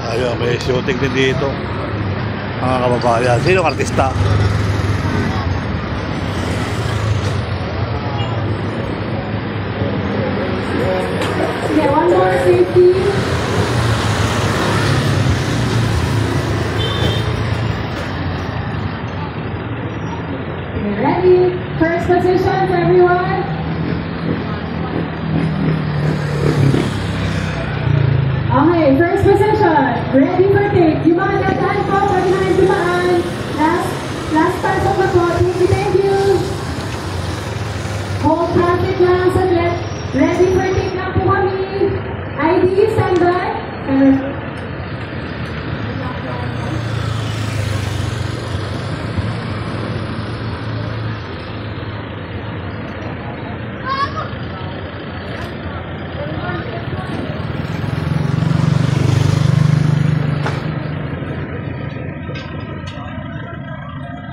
Ayun, may shooting din dito. Mga kababayan. Sino ang artista? Okay, one more safety. Okay, ready? First positions, everyone. Okay, first position. Ready for take. Yung mga nagdaan po, pwede na kayo dumaan. Last pasok na po. Thank you. Hold traffic lang sa left. Ready for take na po kami. ID, standby.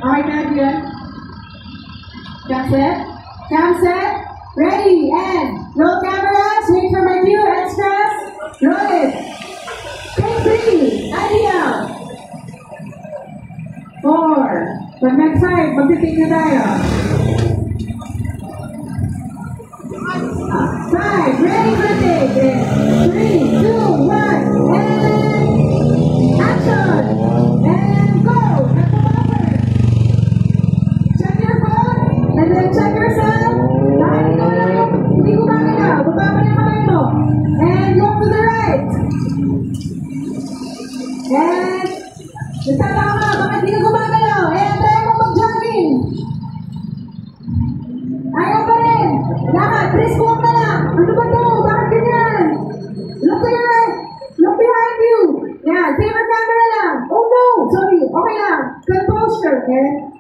Alright, Nadia. Cam set. Cam set. Ready and roll cameras. Wait for my cue. Extras. Roll it. Take 3. Idea. 4. Pag next side, magtitig na tayo. 5. Ready for take. 3, 2, 1. And action. And go. And then check yourself. Dahil ikaw lang yung hindi gumagalaw. Baba mo na yung kamay mo. And look to the right. And nagtala ka, bakit hindi ka gumagalaw? And tayo mo mag-jogging. Ayaw pa rin. Lakad, brisk walk na lang. Ano ba ito? Bakit ganyan? Look to your right. Look behind you. Yan, favor camera lang. Oh no, sorry. Okay lang. Composure. And